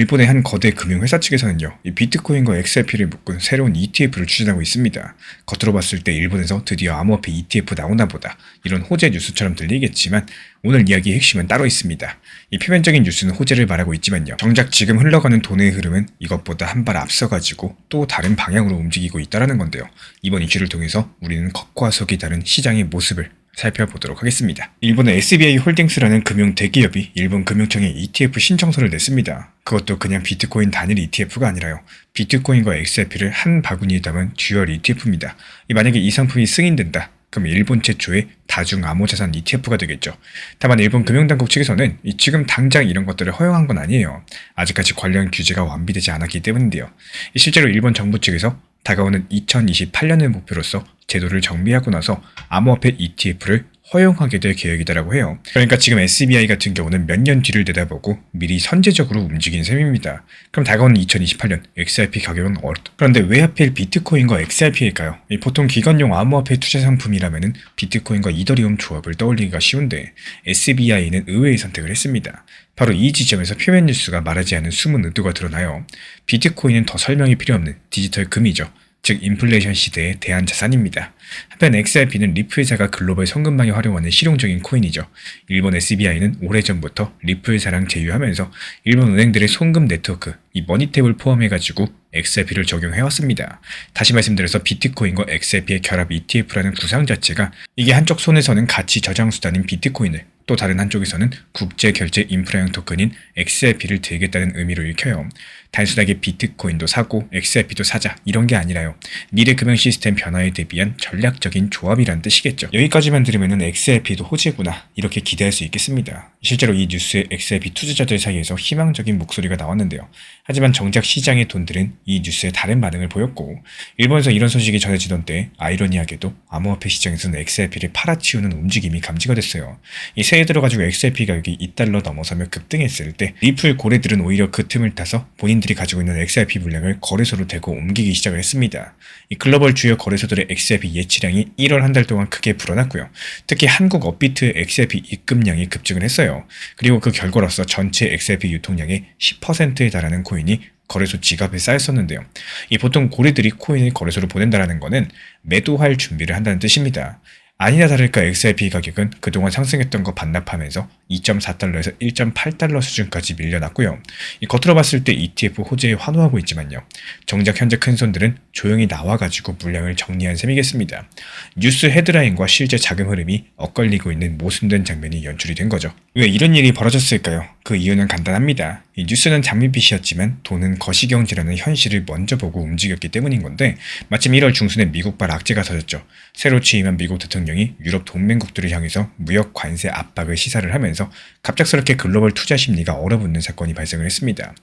일본의 한 거대 금융회사 측에서는요, 이 비트코인과 XRP를 묶은 새로운 ETF를 추진하고 있습니다. 겉으로 봤을 때 일본에서 드디어 암호화폐 ETF 나오나 보다, 이런 호재 뉴스처럼 들리겠지만 오늘 이야기의 핵심은 따로 있습니다. 이 표면적인 뉴스는 호재를 말하고 있지만요, 정작 지금 흘러가는 돈의 흐름은 이것보다 한 발 앞서가지고 또 다른 방향으로 움직이고 있다는 건데요. 이번 이슈를 통해서 우리는 겉과 속이 다른 시장의 모습을 살펴보도록 하겠습니다. 일본의 SBI 홀딩스라는 금융 대기업이 일본 금융청에 ETF 신청서를 냈습니다. 그것도 그냥 비트코인 단일 ETF가 아니라요, 비트코인과 XRP를 한 바구니에 담은 듀얼 ETF입니다. 만약에 이 상품이 승인된다, 그럼 일본 최초의 다중 암호자산 ETF가 되겠죠. 다만 일본 금융당국 측에서는 지금 당장 이런 것들을 허용한 건 아니에요. 아직까지 관련 규제가 완비되지 않았기 때문인데요. 실제로 일본 정부 측에서 다가오는 2028년을 목표로서 제도를 정비하고 나서 암호화폐 ETF를 허용하게 될 계획이다라고 해요. 그러니까 지금 SBI 같은 경우는 몇 년 뒤를 내다보고 미리 선제적으로 움직인 셈입니다. 그럼 다가오는 2028년 XRP 가격은 그런데 왜 하필 비트코인과 XRP일까요? 보통 기관용 암호화폐 투자 상품이라면 비트코인과 이더리움 조합을 떠올리기가 쉬운데 SBI는 의외의 선택을 했습니다. 바로 이 지점에서 표면 뉴스가 말하지 않은 숨은 의도가 드러나요. 비트코인은 더 설명이 필요 없는 디지털 금이죠. 즉 인플레이션 시대의 대안자산입니다. 한편 XRP는 리플사가 글로벌 송금망에 활용하는 실용적인 코인이죠. 일본 SBI는 오래전부터 리플사랑 제휴하면서 일본 은행들의 송금 네트워크, 이 머니탭을 포함해가지고 XRP를 적용해왔습니다. 다시 말씀드려서 비트코인과 XRP의 결합 ETF라는 구상 자체가 이게 한쪽 손에서는 가치 저장 수단인 비트코인을, 또 다른 한쪽에서는 국제결제 인프라형 토큰인 XRP를 들겠다는 의미로 읽혀요. 단순하게 비트코인도 사고 XRP도 사자 이런 게 아니라요, 미래 금융 시스템 변화에 대비한 전략적인 조합이란 뜻이겠죠. 여기까지만 들으면 XRP도 호재구나 이렇게 기대할 수 있겠습니다. 실제로 이 뉴스에 XRP 투자자들 사이에서 희망적인 목소리가 나왔는데요. 하지만 정작 시장의 돈들은 이 뉴스에 다른 반응을 보였고, 일본에서 이런 소식이 전해지던 때 아이러니하게도 암호화폐 시장에서는 XRP를 팔아치우는 움직임이 감지가 됐어요. 이 새해 들어가지고 XRP 가격이 $2 넘어서며 급등했을 때 리플 고래들은 오히려 그 틈을 타서 본인들이 가지고 있는 XRP 물량을 거래소로 대고 옮기기 시작을 했습니다. 이 글로벌 주요 거래소들의 XRP 예치량이 1월 한 달 동안 크게 불어났고요. 특히 한국 업비트의 XRP 입금량이 급증을 했어요. 그리고 그 결과로서 전체 XRP 유통량의 10%에 달하는 코인이 거래소 지갑에 쌓였었는데요. 이 보통 고래들이 코인을 거래소로 보낸다는 것은 매도할 준비를 한다는 뜻입니다. 아니나 다를까 XRP 가격은 그동안 상승했던 거 반납하면서 2.4달러에서 1.8달러 수준까지 밀려났고요. 이 겉으로 봤을 때 ETF 호재에 환호하고 있지만요, 정작 현재 큰손들은 조용히 나와가지고 물량을 정리한 셈이겠습니다. 뉴스 헤드라인과 실제 자금 흐름이 엇갈리고 있는 모순된 장면이 연출이 된 거죠. 왜 이런 일이 벌어졌을까요? 그 이유는 간단합니다. 이 뉴스는 장밋빛이었지만 돈은 거시경제라는 현실을 먼저 보고 움직였기 때문인 건데, 마침 1월 중순에 미국발 악재가 터졌죠. 새로 취임한 미국 대통령이 유럽 동맹국들을 향해서 무역 관세 압박을 시사를 하면서 갑작스럽게 글로벌 투자 심리가 얼어붙는 사건이 발생을 했습니다.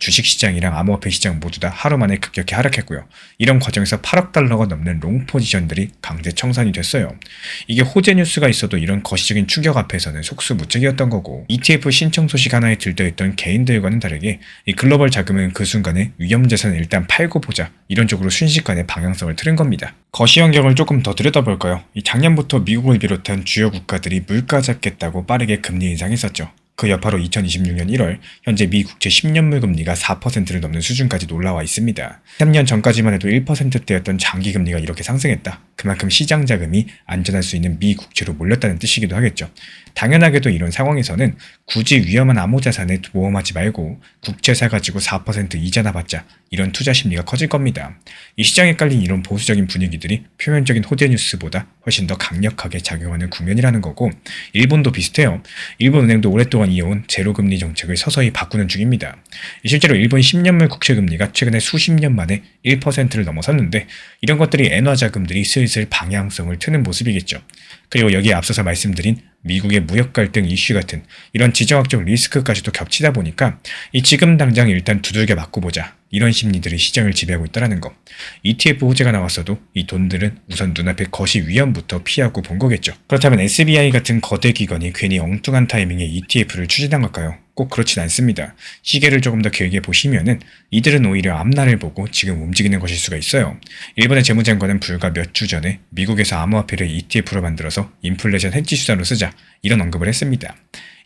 주식시장이랑 암호화폐 시장 모두 다 하루 만에 급격히 하락했고요. 이런 과정에서 8억 달러가 넘는 롱 포지션들이 강제 청산이 됐어요. 이게 호재 뉴스가 있어도 이런 거시적인 충격 앞에서는 속수무책이었던 거고, ETF 신청 소식 하나에 들떠있던 개인들과는 다르게 이 글로벌 자금은 그 순간에 위험자산을 일단 팔고 보자, 이런 쪽으로 순식간에 방향성을 틀은 겁니다. 거시 환경을 조금 더 들여다볼까요? 이 작년부터 미국을 비롯한 주요 국가들이 물가 잡겠다고 빠르게 금리 인상했었죠. 그 여파로 2026년 1월 현재 미 국채 10년물 금리가 4%를 넘는 수준까지 올라와 있습니다. 3년 전까지만 해도 1%대였던 장기 금리가 이렇게 상승했다. 그만큼 시장 자금이 안전할 수 있는 미 국채로 몰렸다는 뜻이기도 하겠죠. 당연하게도 이런 상황에서는 굳이 위험한 암호자산에 모험하지 말고 국채 사가지고 4% 이자나 받자, 이런 투자 심리가 커질 겁니다. 이 시장에 깔린 이런 보수적인 분위기들이 표면적인 호재 뉴스보다 훨씬 더 강력하게 작용하는 국면이라는 거고, 일본도 비슷해요. 일본 은행도 오랫동안 이어온 제로금리 정책을 서서히 바꾸는 중입니다. 실제로 일본 10년물 국채금리가 최근에 수십 년 만에 1%를 넘어섰는데, 이런 것들이 엔화 자금들이 슬슬 방향성을 트는 모습이겠죠. 그리고 여기에 앞서서 말씀드린 미국의 무역 갈등 이슈 같은 이런 지정학적 리스크까지도 겹치다 보니까 이 지금 당장 일단 두들겨 맞고 보자, 이런 심리들이 시장을 지배하고 있다는 거. ETF 호재가 나왔어도 이 돈들은 우선 눈앞의 거시 위험부터 피하고 본 거겠죠. 그렇다면 SBI 같은 거대 기관이 괜히 엉뚱한 타이밍에 ETF를 추진한 걸까요? 꼭 그렇진 않습니다. 시계를 조금 더 길게 보시면은 이들은 오히려 앞날을 보고 지금 움직이는 것일 수가 있어요. 일본의 재무장관은 불과 몇 주 전에 미국에서 암호화폐를 ETF로 만들어서 인플레이션 해지 수단으로 쓰자, 이런 언급을 했습니다.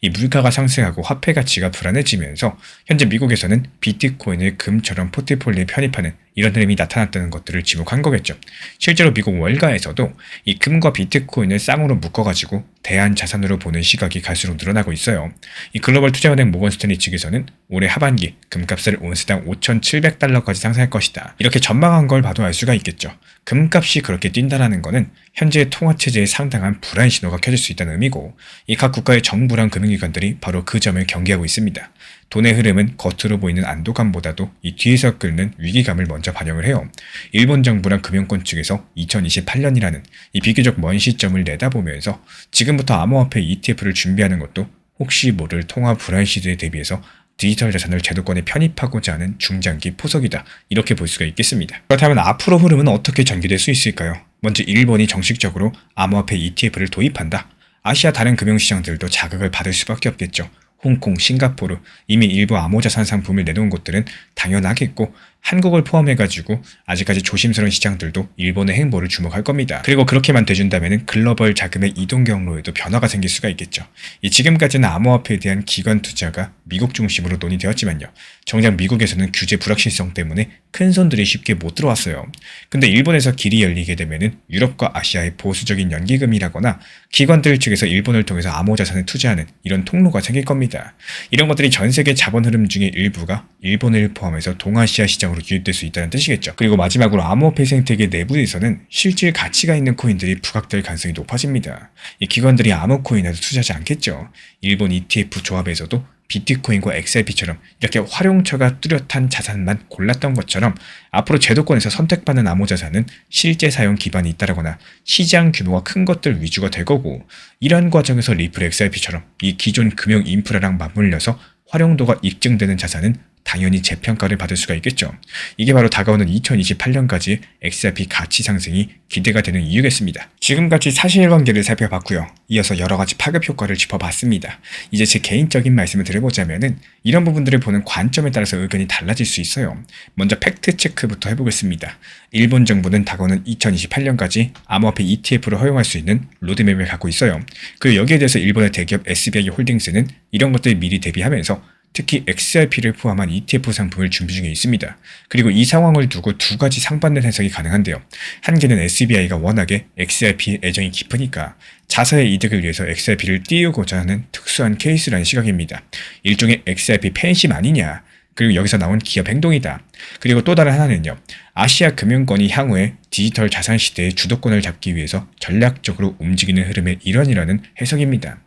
이 물가가 상승하고 화폐 가치가 불안해지면서 현재 미국에서는 비트코인을 금처럼 포트폴리오에 편입하는 이런 흐름이 나타났다는 것들을 지목한 거겠죠. 실제로 미국 월가에서도 이 금과 비트코인을 쌍으로 묶어가지고 대안 자산으로 보는 시각이 갈수록 늘어나고 있어요. 이 글로벌 투자은행 모건 스탠리 측에서는 올해 하반기 금값을 온스당 5,700달러까지 상승할 것이다. 이렇게 전망한 걸 봐도 알 수가 있겠죠. 금값이 그렇게 뛴다라는 거는 현재의 통화체제에 상당한 불안 신호가 켜질 수 있다는 의미고, 이 각 국가의 정부랑 금융기관들이 바로 그 점을 경계하고 있습니다. 돈의 흐름은 겉으로 보이는 안도감보다도 이 뒤에서 끓는 위기감을 먼저 반영을 해요. 일본 정부랑 금융권 측에서 2028년이라는 이 비교적 먼 시점을 내다보면서 지금부터 암호화폐 ETF를 준비하는 것도 혹시 모를 통화 불안 시대에 대비해서 디지털 자산을 제도권에 편입하고자 하는 중장기 포석이다, 이렇게 볼 수가 있겠습니다. 그렇다면 앞으로 흐름은 어떻게 전개될 수 있을까요? 먼저 일본이 정식적으로 암호화폐 ETF를 도입한다. 아시아 다른 금융시장들도 자극을 받을 수밖에 없겠죠. 홍콩, 싱가포르, 이미 일부 암호자산 상품을 내놓은 곳들은 당연하겠고, 한국을 포함해가지고 아직까지 조심스러운 시장들도 일본의 행보를 주목할 겁니다. 그리고 그렇게만 돼준다면 글로벌 자금의 이동 경로에도 변화가 생길 수가 있겠죠. 이 지금까지는 암호화폐에 대한 기관 투자가 미국 중심으로 논의되었지만요, 정작 미국에서는 규제 불확실성 때문에 큰 손들이 쉽게 못 들어왔어요. 근데 일본에서 길이 열리게 되면은 유럽과 아시아의 보수적인 연기금이라거나 기관들 측에서 일본을 통해서 암호자산에 투자하는 이런 통로가 생길 겁니다. 이런 것들이 전 세계 자본 흐름 중에 일부가 일본을 포함해서 동아시아 시장으로 유입될 수 있다는 뜻이겠죠. 그리고 마지막으로 암호화폐 생태계 내부에서는 실질 가치가 있는 코인들이 부각될 가능성이 높아집니다. 이 기관들이 암호코인에도 투자하지 않겠죠. 일본 ETF 조합에서도 비트코인과 XRP처럼 이렇게 활용처가 뚜렷한 자산만 골랐던 것처럼 앞으로 제도권에서 선택받는 암호자산은 실제 사용 기반이 있다거나 시장 규모가 큰 것들 위주가 될 거고, 이러한 과정에서 리플 XRP처럼 이 기존 금융 인프라랑 맞물려서 활용도가 입증되는 자산은 당연히 재평가를 받을 수가 있겠죠. 이게 바로 다가오는 2028년까지 XRP 가치 상승이 기대가 되는 이유겠습니다. 지금까지 사실관계를 살펴봤고요. 이어서 여러가지 파급 효과를 짚어봤습니다. 이제 제 개인적인 말씀을 드려보자면은 이런 부분들을 보는 관점에 따라서 의견이 달라질 수 있어요. 먼저 팩트체크부터 해보겠습니다. 일본 정부는 다가오는 2028년까지 암호화폐 ETF를 허용할 수 있는 로드맵을 갖고 있어요. 그리고 여기에 대해서 일본의 대기업 SBI 홀딩스는 이런 것들을 미리 대비하면서 특히 XRP를 포함한 ETF 상품을 준비 중에 있습니다. 그리고 이 상황을 두고 두 가지 상반된 해석이 가능한데요. 한 개는 SBI가 워낙에 XRP에 애정이 깊으니까 자사의 이득을 위해서 XRP를 띄우고자 하는 특수한 케이스라는 시각입니다. 일종의 XRP 팬심 아니냐, 그리고 여기서 나온 기업 행동이다. 그리고 또 다른 하나는요, 아시아 금융권이 향후에 디지털 자산 시대의 주도권을 잡기 위해서 전략적으로 움직이는 흐름의 일환이라는 해석입니다.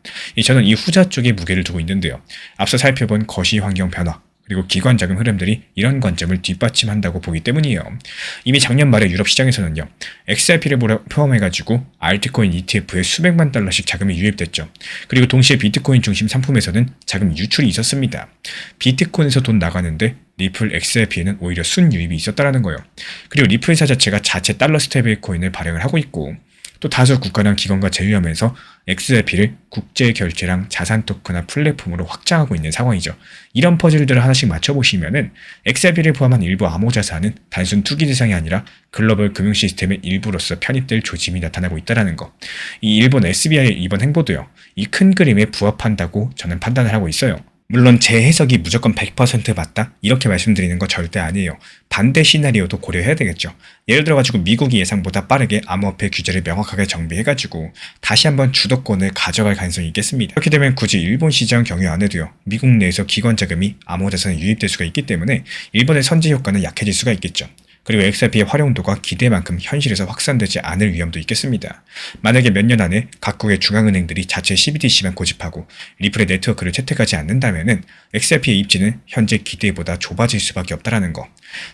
저는 이 후자 쪽에 무게를 두고 있는데요. 앞서 살펴본 거시 환경 변화, 그리고 기관 자금 흐름들이 이런 관점을 뒷받침한다고 보기 때문이에요. 이미 작년 말에 유럽 시장에서는요, XRP를 포함해가지고 알트코인 ETF에 수백만 달러씩 자금이 유입됐죠. 그리고 동시에 비트코인 중심 상품에서는 자금 유출이 있었습니다. 비트코인에서 돈 나가는데 리플 XRP에는 오히려 순유입이 있었다는 거예요. 그리고 리플 회사 자체가 자체 달러 스테이블 코인을 발행을 하고 있고, 또 다수 국가랑 기관과 제휴하면서 XRP를 국제 결제랑 자산 토크나 플랫폼으로 확장하고 있는 상황이죠. 이런 퍼즐들을 하나씩 맞춰보시면은 XRP를 포함한 일부 암호자산은 단순 투기 대상이 아니라 글로벌 금융 시스템의 일부로서 편입될 조짐이 나타나고 있다는 거. 이 일본 SBI의 이번 행보도요, 이 큰 그림에 부합한다고 저는 판단을 하고 있어요. 물론 제 해석이 무조건 100% 맞다? 이렇게 말씀드리는 거 절대 아니에요. 반대 시나리오도 고려해야 되겠죠. 예를 들어가지고 미국이 예상보다 빠르게 암호화폐 규제를 명확하게 정비해가지고 다시 한번 주도권을 가져갈 가능성이 있겠습니다. 이렇게 되면 굳이 일본 시장 경유 안 해도요, 미국 내에서 기관 자금이 암호자산에 유입될 수가 있기 때문에 일본의 선제 효과는 약해질 수가 있겠죠. 그리고 XRP의 활용도가 기대만큼 현실에서 확산되지 않을 위험도 있겠습니다. 만약에 몇 년 안에 각국의 중앙은행들이 자체 CBDC만 고집하고 리플의 네트워크를 채택하지 않는다면 XRP의 입지는 현재 기대보다 좁아질 수밖에 없다는 거.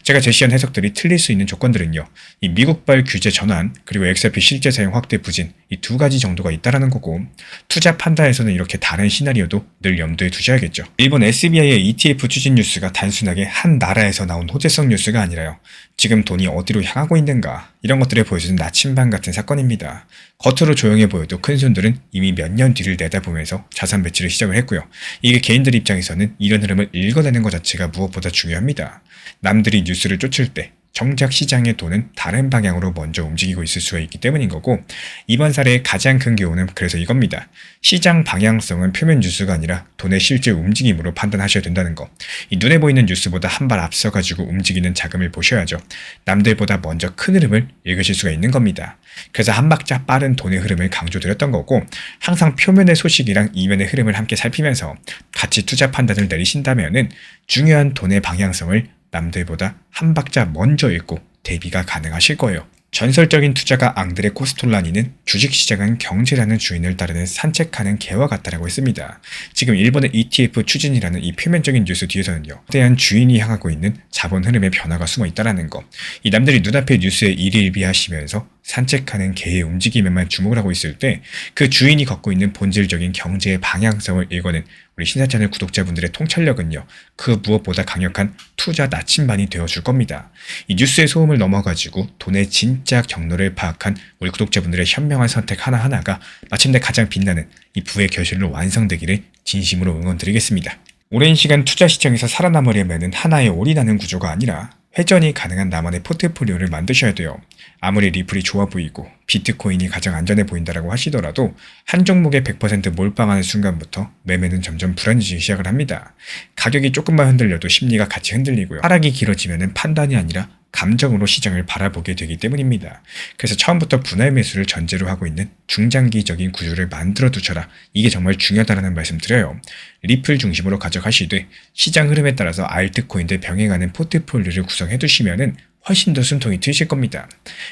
제가 제시한 해석들이 틀릴 수 있는 조건들은요, 이 미국발 규제 전환, 그리고 XRP 실제 사용 확대 부진, 이 두 가지 정도가 있다는 거고, 투자 판단에서는 이렇게 다른 시나리오도 늘 염두에 두셔야겠죠. 일본 SBI의 ETF 추진 뉴스가 단순하게 한 나라에서 나온 호재성 뉴스가 아니라요, 지금 돈이 어디로 향하고 있는가, 이런 것들을 보여주는 나침반 같은 사건입니다. 겉으로 조용해 보여도 큰손들은 이미 몇 년 뒤를 내다보면서 자산 배치를 시작을 했고요. 이게 개인들 입장에서는 이런 흐름을 읽어내는 것 자체가 무엇보다 중요합니다. 남들이 뉴스를 쫓을 때 정작 시장의 돈은 다른 방향으로 먼저 움직이고 있을 수가 있기 때문인 거고, 이번 사례의 가장 큰 교훈은 그래서 이겁니다. 시장 방향성은 표면 뉴스가 아니라 돈의 실제 움직임으로 판단하셔야 된다는 거. 이 눈에 보이는 뉴스보다 한 발 앞서가지고 움직이는 자금을 보셔야죠. 남들보다 먼저 큰 흐름을 읽으실 수가 있는 겁니다. 그래서 한 박자 빠른 돈의 흐름을 강조드렸던 거고, 항상 표면의 소식이랑 이면의 흐름을 함께 살피면서 같이 투자 판단을 내리신다면은 중요한 돈의 방향성을 남들보다 한 박자 먼저 읽고 대비가 가능하실 거예요. 전설적인 투자가 앙드레 코스톨라니는 주식시장은 경제라는 주인을 따르는 산책하는 개와 같다라고 했습니다. 지금 일본의 ETF 추진이라는 이 표면적인 뉴스 뒤에서는요, 거대한 주인이 향하고 있는 자본 흐름의 변화가 숨어 있다는 거. 이 남들이 눈앞의 뉴스에 일일비하시면서 산책하는 개의 움직임에만 주목을 하고 있을 때 그 주인이 걷고 있는 본질적인 경제의 방향성을 읽어낸 우리 신사채널 구독자분들의 통찰력은요, 그 무엇보다 강력한 투자 나침반이 되어줄 겁니다. 이 뉴스의 소음을 넘어가지고 돈의 진짜 경로를 파악한 우리 구독자분들의 현명한 선택 하나하나가 마침내 가장 빛나는 이 부의 결실로 완성되기를 진심으로 응원드리겠습니다. 오랜 시간 투자 시장에서 살아남으려면 하나에 올인하는 구조가 아니라 회전이 가능한 나만의 포트폴리오를 만드셔야 돼요. 아무리 리플이 좋아 보이고 비트코인이 가장 안전해 보인다라고 하시더라도 한 종목에 100% 몰빵하는 순간부터 매매는 점점 불안해지기 시작을 합니다. 가격이 조금만 흔들려도 심리가 같이 흔들리고요. 하락이 길어지면 판단이 아니라 감정으로 시장을 바라보게 되기 때문입니다. 그래서 처음부터 분할 매수를 전제로 하고 있는 중장기적인 구조를 만들어 두셔라. 이게 정말 중요하다는 말씀 드려요. 리플 중심으로 가져가시되 시장 흐름에 따라서 알트코인들 병행하는 포트폴리오를 구성해 두시면은 훨씬 더 숨통이 트이실 겁니다.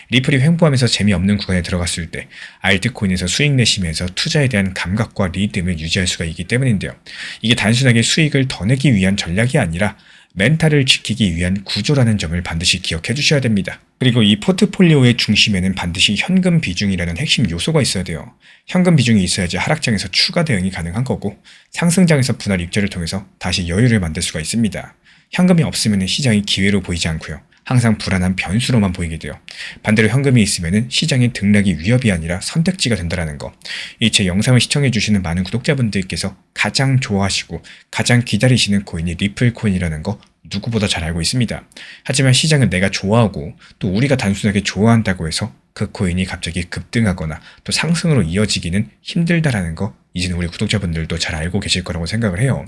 리플이 횡보하면서 재미없는 구간에 들어갔을 때 알트코인에서 수익 내시면서 투자에 대한 감각과 리듬을 유지할 수가 있기 때문인데요. 이게 단순하게 수익을 더 내기 위한 전략이 아니라 멘탈을 지키기 위한 구조라는 점을 반드시 기억해 주셔야 됩니다. 그리고 이 포트폴리오의 중심에는 반드시 현금 비중이라는 핵심 요소가 있어야 돼요. 현금 비중이 있어야지 하락장에서 추가 대응이 가능한 거고, 상승장에서 분할 입절을 통해서 다시 여유를 만들 수가 있습니다. 현금이 없으면 시장이 기회로 보이지 않고요. 항상 불안한 변수로만 보이게 돼요. 반대로 현금이 있으면 시장의 등락이 위협이 아니라 선택지가 된다는 거. 이 제 영상을 시청해주시는 많은 구독자분들께서 가장 좋아하시고 가장 기다리시는 코인이 리플 코인이라는 거 누구보다 잘 알고 있습니다. 하지만 시장은 내가 좋아하고 또 우리가 단순하게 좋아한다고 해서 그 코인이 갑자기 급등하거나 또 상승으로 이어지기는 힘들다라는 거 이제는 우리 구독자분들도 잘 알고 계실 거라고 생각을 해요.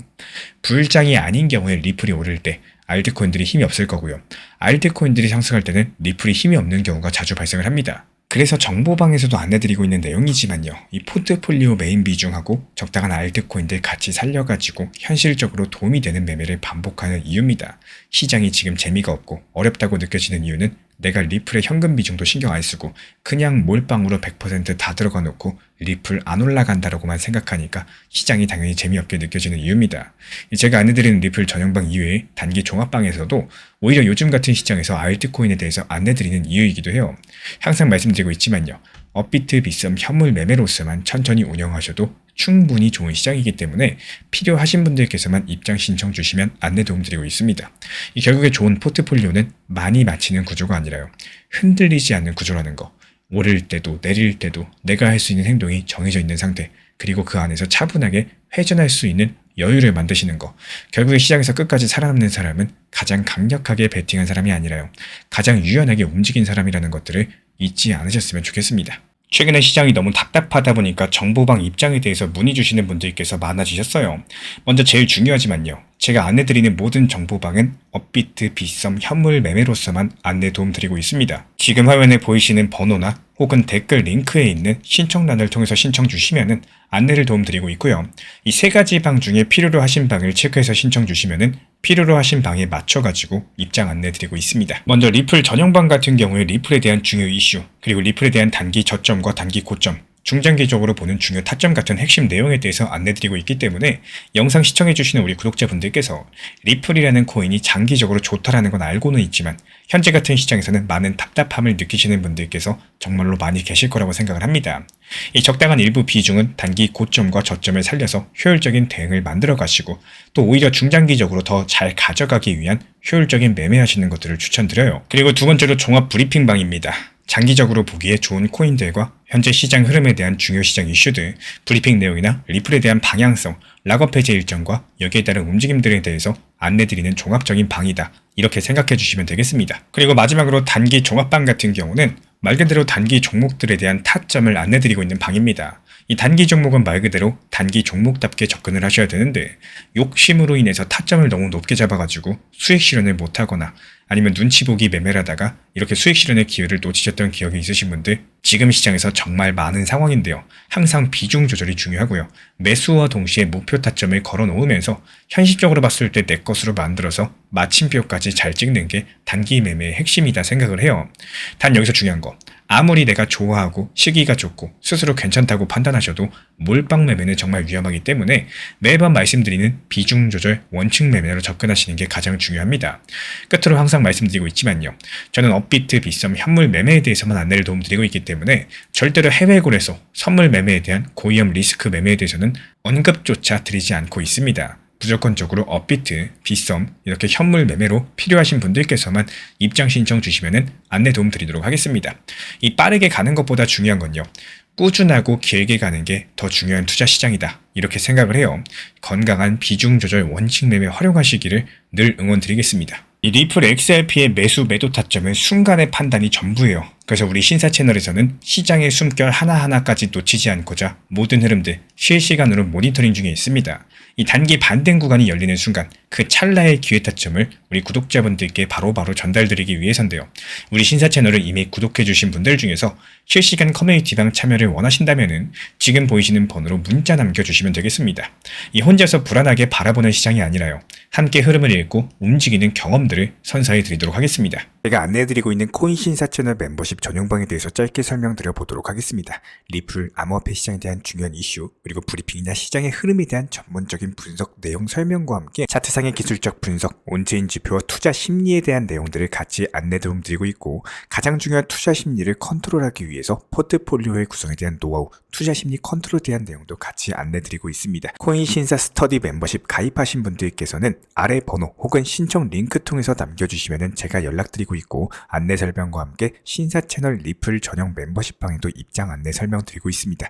불장이 아닌 경우에 리플이 오를 때 알트코인들이 힘이 없을 거고요. 알트코인들이 상승할 때는 리플이 힘이 없는 경우가 자주 발생을 합니다. 그래서 정보방에서도 안내드리고 있는 내용이지만요. 이 포트폴리오 메인 비중하고 적당한 알트코인들 같이 살려가지고 현실적으로 도움이 되는 매매를 반복하는 이유입니다. 시장이 지금 재미가 없고 어렵다고 느껴지는 이유는 내가 리플의 현금 비중도 신경 안 쓰고 그냥 몰빵으로 100% 다 들어가 놓고 리플 안 올라간다라고만 생각하니까 시장이 당연히 재미없게 느껴지는 이유입니다. 제가 안내드리는 리플 전용방 이외에 단기 종합방에서도 오히려 요즘 같은 시장에서 알트코인에 대해서 안내드리는 이유이기도 해요. 항상 말씀드리고 있지만요. 업비트, 빗썸, 현물 매매로서만 천천히 운영하셔도 충분히 좋은 시장이기 때문에 필요하신 분들께서만 입장 신청 주시면 안내 도움드리고 있습니다. 이 결국에 좋은 포트폴리오는 많이 맞히는 구조가 아니라요. 흔들리지 않는 구조라는 거. 오를 때도 내릴 때도 내가 할 수 있는 행동이 정해져 있는 상태, 그리고 그 안에서 차분하게 회전할 수 있는 여유를 만드시는 거. 결국에 시장에서 끝까지 살아남는 사람은 가장 강력하게 베팅한 사람이 아니라요. 가장 유연하게 움직인 사람이라는 것들을 잊지 않으셨으면 좋겠습니다. 최근에 시장이 너무 답답하다 보니까 정보방 입장에 대해서 문의 주시는 분들께서 많아지셨어요. 먼저 제일 중요하지만요. 제가 안내드리는 모든 정보방은 업비트, 빗썸, 현물 매매로서만 안내 도움드리고 있습니다. 지금 화면에 보이시는 번호나 혹은 댓글 링크에 있는 신청란을 통해서 신청 주시면은 안내를 도움드리고 있고요. 이 세 가지 방 중에 필요로 하신 방을 체크해서 신청 주시면은 필요로 하신 방에 맞춰가지고 입장 안내 드리고 있습니다. 먼저 리플 전용방 같은 경우에 리플에 대한 중요 이슈, 그리고 리플에 대한 단기 저점과 단기 고점, 중장기적으로 보는 중요 타점 같은 핵심 내용에 대해서 안내드리고 있기 때문에 영상 시청해주시는 우리 구독자분들께서 리플이라는 코인이 장기적으로 좋다라는 건 알고는 있지만 현재 같은 시장에서는 많은 답답함을 느끼시는 분들께서 정말로 많이 계실 거라고 생각을 합니다. 이 적당한 일부 비중은 단기 고점과 저점을 살려서 효율적인 대응을 만들어 가시고 또 오히려 중장기적으로 더 잘 가져가기 위한 효율적인 매매하시는 것들을 추천드려요. 그리고 두 번째로 종합 브리핑방입니다. 장기적으로 보기에 좋은 코인들과 현재 시장 흐름에 대한 중요 시장 이슈들, 브리핑 내용이나 리플에 대한 방향성, 락업 해제 일정과 여기에 따른 움직임들에 대해서 안내드리는 종합적인 방이다. 이렇게 생각해 주시면 되겠습니다. 그리고 마지막으로 단기 종합방 같은 경우는 말 그대로 단기 종목들에 대한 타점을 안내드리고 있는 방입니다. 이 단기 종목은 말 그대로 단기 종목답게 접근을 하셔야 되는데 욕심으로 인해서 타점을 너무 높게 잡아가지고 수익 실현을 못하거나 아니면 눈치 보기 매매를 하다가 이렇게 수익 실현의 기회를 놓치셨던 기억이 있으신 분들 지금 시장에서 정말 많은 상황인데요. 항상 비중 조절이 중요하고요. 매수와 동시에 목표 타점을 걸어 놓으면서 현실적으로 봤을 때 내 것으로 만들어서 마침표까지 잘 찍는 게 단기 매매의 핵심이다 생각을 해요. 단 여기서 중요한 거. 아무리 내가 좋아하고 시기가 좋고 스스로 괜찮다고 판단하셔도 몰빵 매매는 정말 위험하기 때문에 매번 말씀드리는 비중 조절 원칙 매매로 접근하시는 게 가장 중요합니다. 끝으로 항상 말씀드리고 있지만요. 저는 업비트, 빗썸, 현물 매매에 대해서만 안내를 도움드리고 있기 때문에 절대로 해외골에서 선물 매매에 대한 고위험 리스크 매매에 대해서는 언급조차 드리지 않고 있습니다. 무조건적으로 업비트, 빗썸, 이렇게 현물 매매로 필요하신 분들께서만 입장 신청 주시면 안내 도움 드리도록 하겠습니다. 이 빠르게 가는 것보다 중요한 건요. 꾸준하고 길게 가는 게 더 중요한 투자 시장이다. 이렇게 생각을 해요. 건강한 비중 조절 원칙 매매 활용하시기를 늘 응원드리겠습니다. 이 리플 XRP의 매수 매도 타점은 순간의 판단이 전부예요. 그래서 우리 신사 채널에서는 시장의 숨결 하나하나까지 놓치지 않고자 모든 흐름들 실시간으로 모니터링 중에 있습니다. 이 단기 반등 구간이 열리는 순간 그 찰나의 기회 타점을 우리 구독자분들께 바로바로 전달드리기 위해서인데요. 우리 신사 채널을 이미 구독해주신 분들 중에서 실시간 커뮤니티방 참여를 원하신다면 지금 보이시는 번호로 문자 남겨주시면 되겠습니다. 이 혼자서 불안하게 바라보는 시장이 아니라요. 함께 흐름을 읽고 움직이는 경험들을 선사해 드리도록 하겠습니다. 제가 안내해드리고 있는 코인 신사 채널 멤버십 전용방에 대해서 짧게 설명드려 보도록 하겠습니다. 리플, 암호화폐 시장에 대한 중요한 이슈, 그리고 브리핑이나 시장의 흐름에 대한 전문적인 분석 내용 설명과 함께 차트상의 기술적 분석, 온체인 지표와 투자 심리에 대한 내용들을 같이 안내 도움 드리고 있고 가장 중요한 투자 심리를 컨트롤하기 위해서 포트폴리오의 구성에 대한 노하우, 투자 심리 컨트롤에 대한 내용도 같이 안내 드리고 있습니다. 코인 신사 스터디 멤버십 가입하신 분들께서는 아래 번호 혹은 신청 링크 통해서 남겨주시면 제가 연락드리고 있고 안내 설명과 함께 신사 채널 리플 전용 멤버십 방에도 입장 안내 설명드리고 있습니다.